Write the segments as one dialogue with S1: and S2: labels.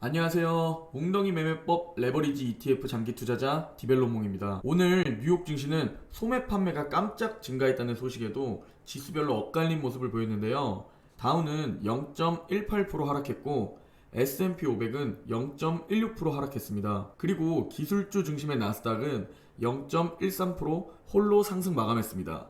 S1: 안녕하세요. 웅덩이 매매법 레버리지 ETF 장기 투자자 디벨로몽입니다. 오늘 뉴욕 증시는 소매 판매가 깜짝 증가했다는 소식에도 지수별로 엇갈린 모습을 보였는데요. 다우는 0.18% 하락했고 S&P 500은 0.16% 하락했습니다. 그리고 기술주 중심의 나스닥은 0.13% 홀로 상승 마감했습니다.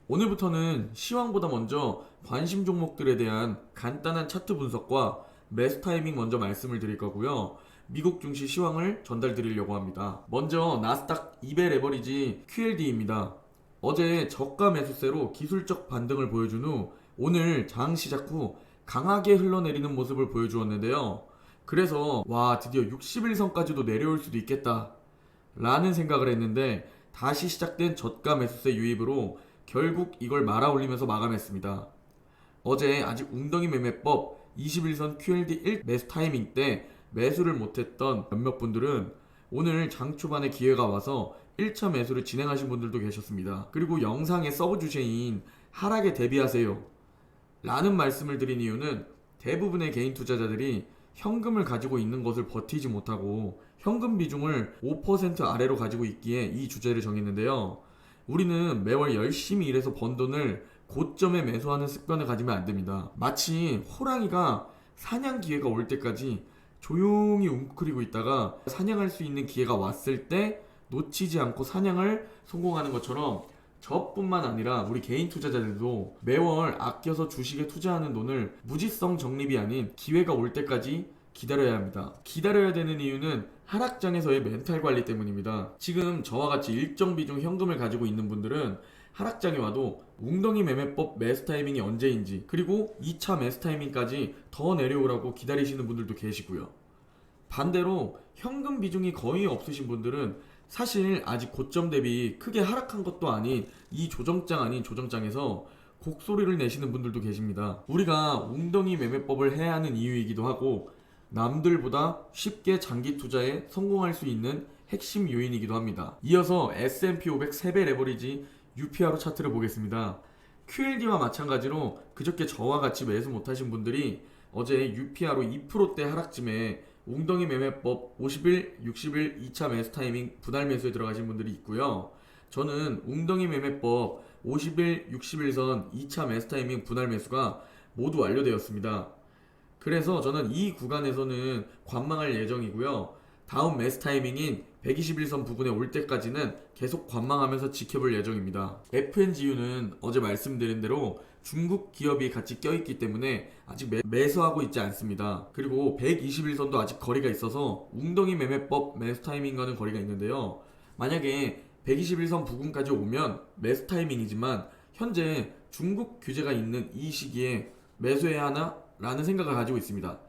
S1: 오늘부터는 시황보다 먼저 관심 종목들에 대한 간단한 차트 분석과 매수 타이밍 먼저 말씀을 드릴 거고요. 미국 증시 시황을 전달 드리려고 합니다. 먼저 나스닥 2배 레버리지 QLD입니다. 어제 저가 매수세로 기술적 반등을 보여준 후 오늘 장 시작 후 강하게 흘러내리는 모습을 보여주었는데요. 그래서 와, 드디어 60일선까지도 내려올 수도 있겠다 라는 생각을 했는데 다시 시작된 저가 매수세 유입으로 결국 이걸 말아올리면서 마감했습니다. 어제 아직 웅덩이 매매법 21선 QLD 1 매수 타이밍 때 매수를 못했던 몇몇 분들은 오늘 장 초반에 기회가 와서 1차 매수를 진행하신 분들도 계셨습니다. 그리고 영상의 서브 주제인 하락에 대비하세요 라는 말씀을 드린 이유는 대부분의 개인 투자자들이 현금을 가지고 있는 것을 버티지 못하고 현금 비중을 5% 아래로 가지고 있기에 이 주제를 정했는데요. 우리는 매월 열심히 일해서 번 돈을 고점에 매수하는 습관을 가지면 안 됩니다. 마치 호랑이가 사냥 기회가 올 때까지 조용히 웅크리고 있다가 사냥할 수 있는 기회가 왔을 때 놓치지 않고 사냥을 성공하는 것처럼 저뿐만 아니라 우리 개인 투자자들도 매월 아껴서 주식에 투자하는 돈을 무지성 적립이 아닌 기회가 올 때까지 기다려야 합니다. 기다려야 되는 이유는 하락장에서의 멘탈 관리 때문입니다. 지금 저와 같이 일정 비중 현금을 가지고 있는 분들은 하락장이 와도 웅덩이 매매법 매수 타이밍이 언제인지 그리고 2차 매수 타이밍까지 더 내려오라고 기다리시는 분들도 계시고요. 반대로 현금 비중이 거의 없으신 분들은 사실 아직 고점 대비 크게 하락한 것도 아닌 이 조정장 아닌 조정장에서 곡소리를 내시는 분들도 계십니다. 우리가 웅덩이 매매법을 해야 하는 이유이기도 하고 남들보다 쉽게 장기 투자에 성공할 수 있는 핵심 요인이기도 합니다. 이어서 S&P 500 3배 레버리지 UPRO 차트를 보겠습니다. QLD와 마찬가지로 그저께 저와 같이 매수 못하신 분들이 어제 UPRO 2%대 하락쯤에 웅덩이 매매법 50일, 60일 2차 매수 타이밍 분할 매수에 들어가신 분들이 있고요. 저는 웅덩이 매매법 50일, 60일선 2차 매수 타이밍 분할 매수가 모두 완료되었습니다. 그래서 저는 이 구간에서는 관망할 예정이고요. 다음 매수 타이밍인 121선 부근에 올 때까지는 계속 관망하면서 지켜볼 예정입니다. FNGU는 어제 말씀드린 대로 중국 기업이 같이 껴있기 때문에 아직 매수하고 있지 않습니다. 그리고 121선도 아직 거리가 있어서 웅덩이 매매법 매수 타이밍과는 거리가 있는데요. 만약에 121선 부근까지 오면 매수 타이밍이지만 현재 중국 규제가 있는 이 시기에 매수해야 하나? 라는 생각을 가지고 있습니다.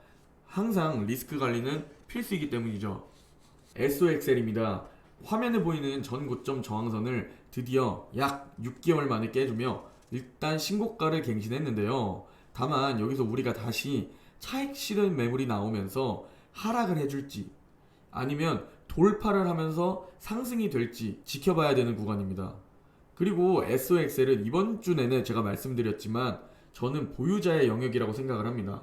S1: 항상 리스크 관리는 필수이기 때문이죠. SOXL입니다. 화면에 보이는 전 고점 저항선을 드디어 약 6개월 만에 깨주며 일단 신고가를 갱신했는데요. 다만 여기서 우리가 다시 차익 실현 매물이 나오면서 하락을 해줄지 아니면 돌파를 하면서 상승이 될지 지켜봐야 되는 구간입니다. 그리고 SOXL은 이번 주 내내 제가 말씀드렸지만 저는 보유자의 영역이라고 생각을 합니다.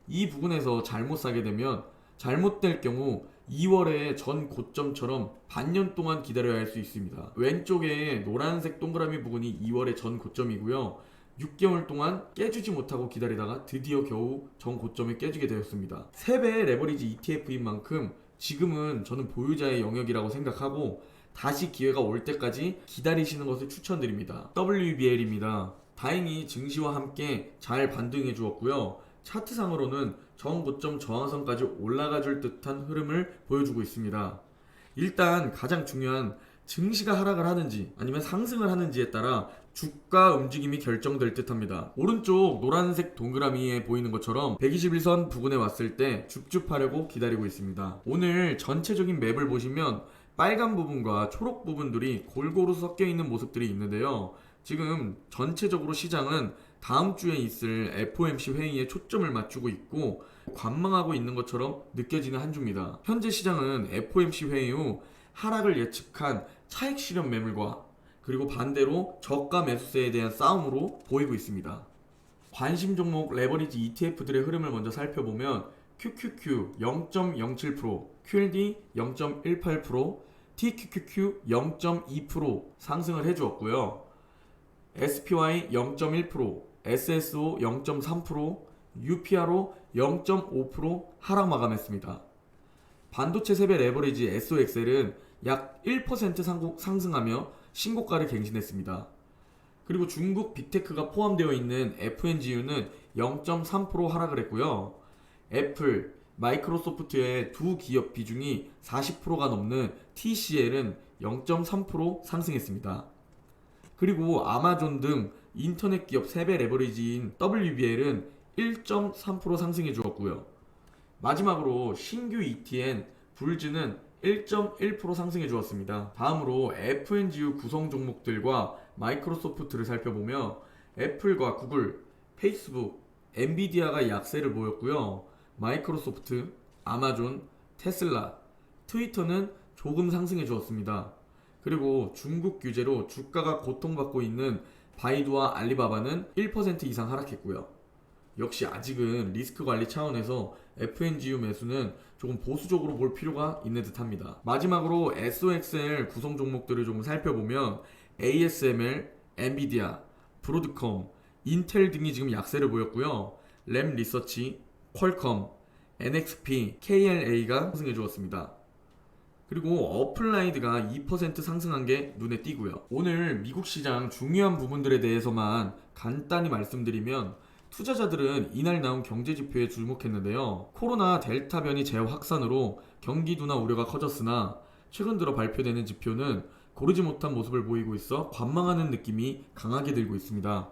S1: 이 부분에서 잘못 사게 되면 잘못될 경우 2월의 전 고점처럼 반년 동안 기다려야 할 수 있습니다. 왼쪽에 노란색 동그라미 부분이 2월의 전 고점이고요. 6개월 동안 깨주지 못하고 기다리다가 드디어 겨우 전 고점에 깨지게 되었습니다. 3배의 레버리지 ETF인 만큼 지금은 저는 보유자의 영역이라고 생각하고 다시 기회가 올 때까지 기다리시는 것을 추천드립니다. WBL입니다. 다행히 증시와 함께 잘 반등해 주었고요. 차트상으로는 정고점 저항선까지 올라가 줄 듯한 흐름을 보여주고 있습니다. 일단 가장 중요한 증시가 하락을 하는지 아니면 상승을 하는지에 따라 주가 움직임이 결정될 듯 합니다. 오른쪽 노란색 동그라미에 보이는 것처럼 121선 부근에 왔을 때 줍줍하려고 기다리고 있습니다. 오늘 전체적인 맵을 보시면 빨간 부분과 초록 부분들이 골고루 섞여 있는 모습들이 있는데요. 지금 전체적으로 시장은 다음 주에 있을 FOMC 회의에 초점을 맞추고 있고 관망하고 있는 것처럼 느껴지는 한 주입니다. 현재 시장은 FOMC 회의 후 하락을 예측한 차익 실현 매물과 그리고 반대로 저가 매수세에 대한 싸움으로 보이고 있습니다. 관심 종목 레버리지 ETF들의 흐름을 먼저 살펴보면 QQQ 0.07%, QLD 0.18%, TQQQ 0.2% 상승을 해주었고요. SPY 0.1%, SSO 0.3%, UPRO 0.5% 하락 마감했습니다. 반도체 세배 레버리지 SOXL은 약 1% 상승하며 신고가를 갱신했습니다. 그리고 중국 빅테크가 포함되어 있는 FNGU는 0.3% 하락을 했고요. 애플, 마이크로소프트의 두 기업 비중이 40%가 넘는 TCL은 0.3% 상승했습니다. 그리고 아마존 등 인터넷 기업 세배 레버리지인 WBL은 1.3% 상승해 주었고요. 마지막으로 신규 ETN 불즈는 1.1% 상승해 주었습니다. 다음으로 FNGU 구성 종목들과 마이크로소프트를 살펴보며 애플과 구글, 페이스북, 엔비디아가 약세를 보였고요. 마이크로소프트, 아마존, 테슬라, 트위터는 조금 상승해 주었습니다. 그리고 중국 규제로 주가가 고통받고 있는 바이두와 알리바바는 1% 이상 하락했고요. 역시 아직은 리스크 관리 차원에서 FNGU 매수는 조금 보수적으로 볼 필요가 있는 듯 합니다. 마지막으로 SOXL 구성 종목들을 조금 살펴보면 ASML, 엔비디아, 브로드컴, 인텔 등이 지금 약세를 보였고요. 램 리서치, 퀄컴, NXP, KLA가 상승해 주었습니다. 그리고 어플라이드가 2% 상승한 게 눈에 띄고요. 오늘 미국 시장 중요한 부분들에 대해서만 간단히 말씀드리면 투자자들은 이날 나온 경제지표에 주목했는데요. 코로나 델타 변이 재확산으로 경기 둔화 우려가 커졌으나 최근 들어 발표되는 지표는 고르지 못한 모습을 보이고 있어 관망하는 느낌이 강하게 들고 있습니다.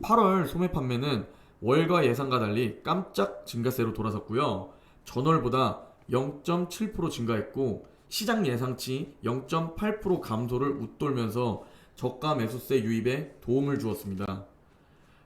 S1: 8월 소매 판매는 월과 예상과 달리 깜짝 증가세로 돌아섰고요. 전월보다 0.7% 증가했고 시장 예상치 0.8% 감소를 웃돌면서 저가 매수세 유입에 도움을 주었습니다.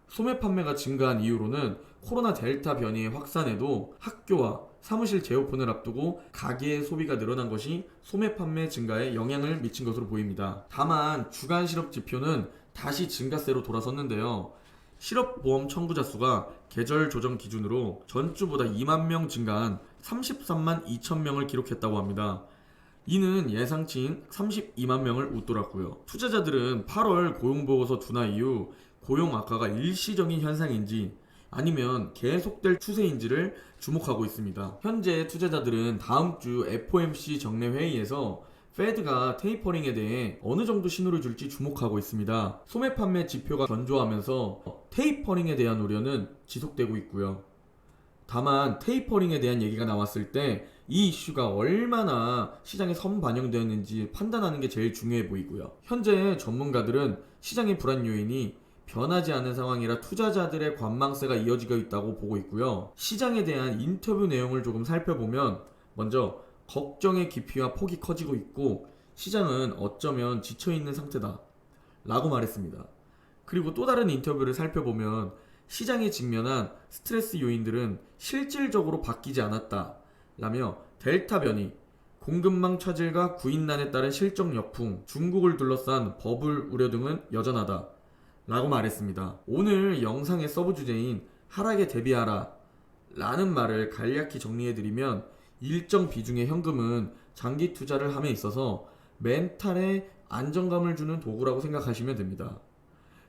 S1: 소매 판매가 증가한 이유로는 코로나 델타 변이의 확산에도 학교와 사무실 재오픈을 앞두고 가계의 소비가 늘어난 것이 소매 판매 증가에 영향을 미친 것으로 보입니다. 다만 주간 실업 지표는 다시 증가세로 돌아섰는데요. 실업보험 청구자 수가 계절 조정 기준으로 전주보다 2만 명 증가한 33만 2천 명을 기록했다고 합니다. 이는 예상치인 32만 명을 웃돌았고요. 투자자들은 8월 고용보고서 둔화 이후 고용 악화가 일시적인 현상인지 아니면 계속될 추세인지를 주목하고 있습니다. 현재 투자자들은 다음 주 FOMC 정례 회의에서 페드가 테이퍼링에 대해 어느 정도 신호를 줄지 주목하고 있습니다. 소매 판매 지표가 견조하면서 테이퍼링에 대한 우려는 지속되고 있고요. 다만 테이퍼링에 대한 얘기가 나왔을 때 이 이슈가 얼마나 시장에 선반영되었는지 판단하는 게 제일 중요해 보이고요. 현재 전문가들은 시장의 불안 요인이 변하지 않은 상황이라 투자자들의 관망세가 이어지고 있다고 보고 있고요. 시장에 대한 인터뷰 내용을 조금 살펴보면 먼저 걱정의 깊이와 폭이 커지고 있고 시장은 어쩌면 지쳐있는 상태다 라고 말했습니다. 그리고 또 다른 인터뷰를 살펴보면 시장에 직면한 스트레스 요인들은 실질적으로 바뀌지 않았다 라며 델타 변이, 공급망 차질과 구인난에 따른 실적 역풍, 중국을 둘러싼 버블 우려 등은 여전하다 라고 말했습니다. 오늘 영상의 서브 주제인 하락에 대비하라 라는 말을 간략히 정리해드리면 일정 비중의 현금은 장기 투자를 함에 있어서 멘탈에 안정감을 주는 도구라고 생각하시면 됩니다.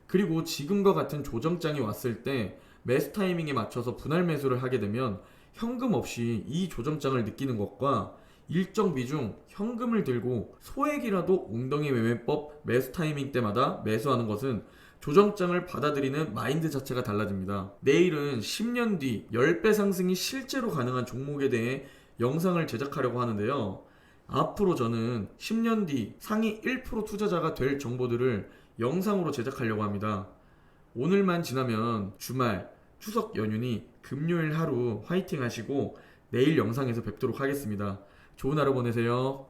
S1: 그리고 지금과 같은 조정장이 왔을 때 매수 타이밍에 맞춰서 분할 매수를 하게 되면 현금 없이 이 조정장을 느끼는 것과 일정 비중 현금을 들고 소액이라도 웅덩이 매매법 매수 타이밍 때마다 매수하는 것은 조정장을 받아들이는 마인드 자체가 달라집니다. 내일은 10년 뒤 10배 상승이 실제로 가능한 종목에 대해 영상을 제작하려고 하는데요. 앞으로 저는 10년 뒤 상위 1% 투자자가 될 정보들을 영상으로 제작하려고 합니다. 오늘만 지나면 주말, 추석 연휴니 금요일 하루 화이팅 하시고 내일 영상에서 뵙도록 하겠습니다. 좋은 하루 보내세요.